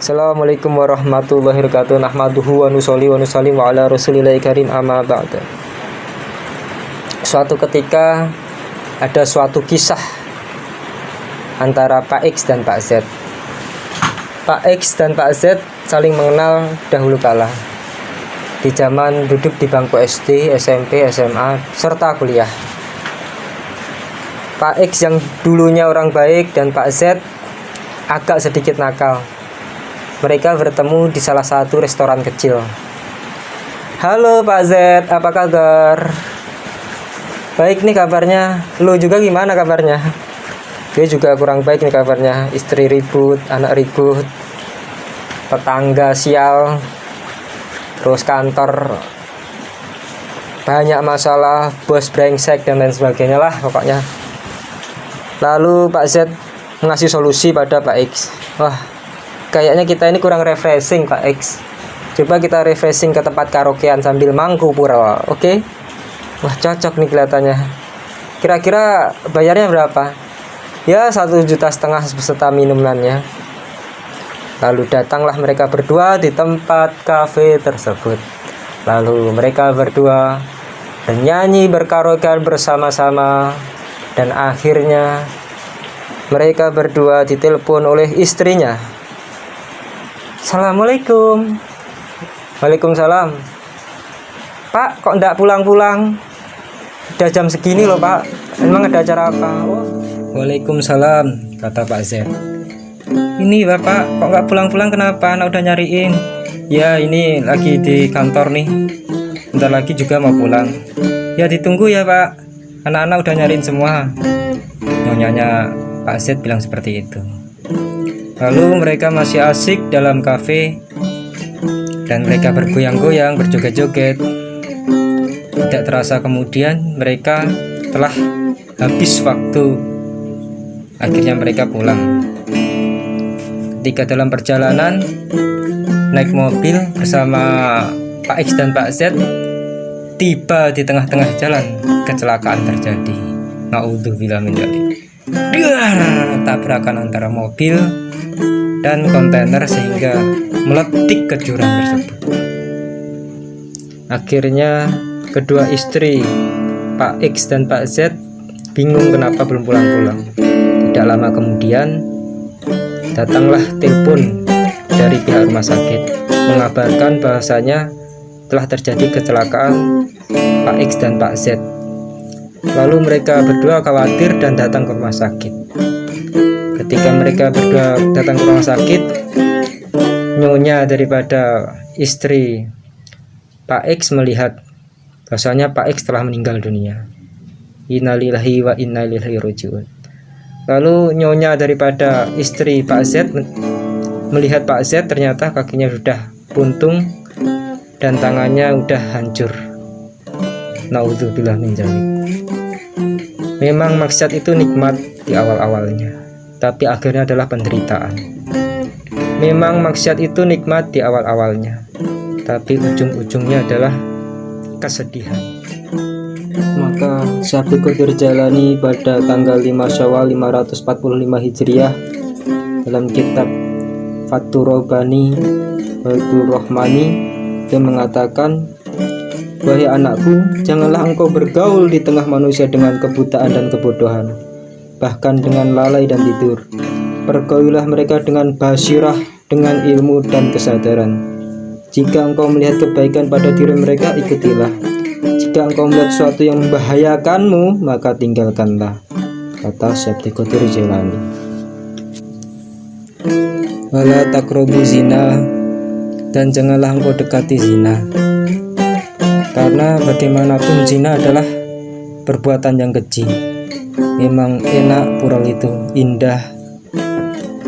Assalamualaikum warahmatullahi wabarakatuh. Nahmaduhu wa nusolli wa nusallim wa ala rasulillahi karim amma ba'da. Suatu ketika ada suatu kisah antara Pak X dan Pak Z. Pak X dan Pak Z saling mengenal dahulu kala di zaman duduk di bangku SD, SMP, SMA, serta kuliah. Pak X yang dulunya orang baik dan Pak Z agak sedikit nakal. Mereka bertemu di salah satu restoran kecil. Halo Pak Z, apa kabar? Baik nih kabarnya. Lu juga gimana kabarnya? Dia juga kurang baik nih kabarnya. Istri ribut, anak ribut, tetangga sial, terus kantor banyak masalah, bos brengsek dan lain sebagainya lah pokoknya. Lalu Pak Z mengasih solusi pada Pak X. Wah, kayaknya kita ini kurang refreshing Pak X. Coba kita refreshing ke tempat karaokean sambil mangku pura. Oke? Wah, cocok nih kelihatannya. Kira-kira bayarnya berapa? Ya 1,5 juta beserta minumannya. Lalu datanglah mereka berdua di tempat kafe tersebut. Lalu mereka berdua bernyanyi berkaraokean bersama-sama. Dan akhirnya mereka berdua ditelepon oleh istrinya. Assalamualaikum. Waalaikumsalam. Pak, kok enggak pulang-pulang? Udah jam segini loh Pak. Emang ada acara apa? Oh. Waalaikumsalam, kata Pak Z. Ini Bapak, kok enggak pulang-pulang kenapa? Anak udah nyariin. Ya ini lagi di kantor nih. Bentar lagi juga mau pulang. Ya ditunggu ya Pak. Anak-anak udah nyariin semua. Nyonyanya Pak Z bilang seperti itu. Lalu mereka masih asik dalam kafe dan mereka bergoyang-goyang, berjoget-joget. Tidak terasa kemudian mereka telah habis waktu. Akhirnya mereka pulang. Ketika dalam perjalanan naik mobil bersama Pak X dan Pak Z, tiba di tengah-tengah jalan kecelakaan terjadi. Naudzubillah min dzalik. Tabrakan antara mobil dan kontainer sehingga meletik ke jurang tersebut. Akhirnya kedua istri Pak X dan Pak Z bingung kenapa belum pulang-pulang. Tidak lama kemudian datanglah telepon dari pihak rumah sakit mengabarkan bahwasanya telah terjadi kecelakaan Pak X dan Pak Z. Lalu mereka berdua khawatir dan datang ke rumah sakit. Ketika mereka berdua datang ke rumah sakit, nyonya daripada istri Pak X melihat bahwasanya Pak X telah meninggal dunia. Innalillahi wa inna ilaihi rajiun. Lalu nyonya daripada istri Pak Z melihat Pak Z ternyata kakinya sudah buntung dan tangannya udah hancur. Naudzubillah min dzalik. Memang maksiat itu nikmat di awal-awalnya, tapi akhirnya adalah penderitaan. Memang maksiat itu nikmat di awal-awalnya, tapi ujung-ujungnya adalah kesedihan. Maka Syekh Qadir Jailani pada tanggal 5 Syawal 545 Hijriah dalam kitab Fathur Rabbani Fathur Rahmani dia mengatakan, wahai anakku, janganlah engkau bergaul di tengah manusia dengan kebutaan dan kebodohan, bahkan dengan lalai dan tidur. Pergaulilah mereka dengan basirah, dengan ilmu dan kesadaran. Jika engkau melihat kebaikan pada diri mereka, ikutilah. Jika engkau melihat sesuatu yang membahayakanmu, maka tinggalkanlah, kata Syekh Qadir Jailani. Wala taqrabu zina, dan janganlah engkau dekati zina. Karena bagaimanapun zina adalah perbuatan yang keji. Memang enak pural itu, indah,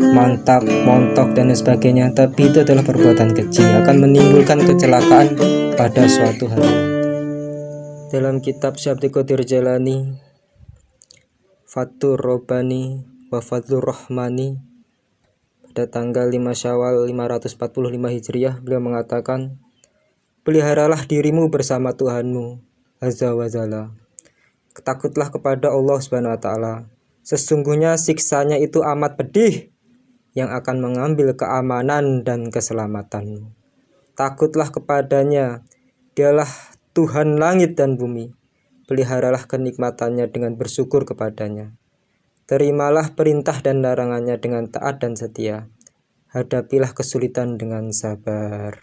mantap, montok dan sebagainya, tapi itu adalah perbuatan keji, akan menimbulkan kecelakaan pada suatu hari. Dalam kitab Syekh Qadir Jailani Fathur Rabbani wa Fathur Rahmani pada tanggal 5 Syawal 545 Hijriah beliau mengatakan, peliharalah dirimu bersama Tuhanmu Azza wa Jalla. Takutlah kepada Allah Subhanahu wa taala. Sesungguhnya siksanya itu amat pedih. yang akan mengambil keamanan dan keselamatanmu. Takutlah kepadanya, dialah Tuhan langit dan bumi. Peliharalah kenikmatannya dengan bersyukur kepadanya. Terimalah perintah dan larangannya dengan taat dan setia. Hadapilah kesulitan dengan sabar.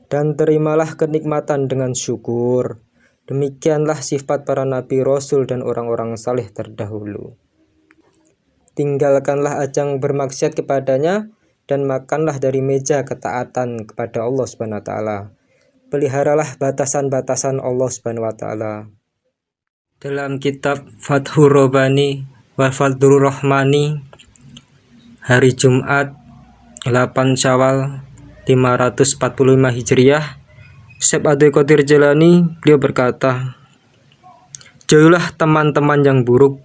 Dan terimalah kenikmatan dengan syukur. Demikianlah sifat para nabi, rasul, dan orang-orang saleh terdahulu. Tinggalkanlah ajang bermaksiat kepadanya, dan makanlah dari meja ketaatan kepada Allah Subhanahu wa taala. Peliharalah batasan-batasan Allah Subhanahu wa taala. Dalam kitab Fathur Rabbani wa Fadlur Rahmani, hari Jumat 8 Syawal 545 Hijriah, Syekh Abdul Qadir Jailani beliau berkata, jauhilah teman-teman yang buruk.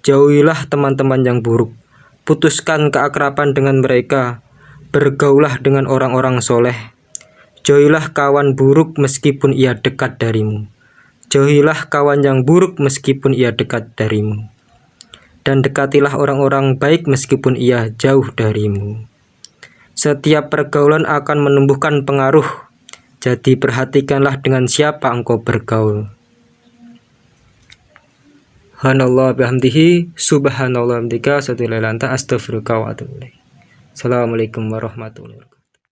Jauhilah teman-teman yang buruk. Putuskan keakraban dengan mereka. Bergaulah dengan orang-orang soleh. Jauhilah kawan buruk meskipun ia dekat darimu. Jauhilah kawan yang buruk meskipun ia dekat darimu. Dan dekatilah orang-orang baik meskipun ia jauh darimu. Setiap pergaulan akan menumbuhkan pengaruh. Jadi perhatikanlah dengan siapa engkau bergaul. Subhanallah bihamdihi, subhanallah bihamdika, asyhadu an la ilaha illa anta, astaghfiruka wa atubu ilaik. Assalamualaikum warahmatullahi wabarakatuh.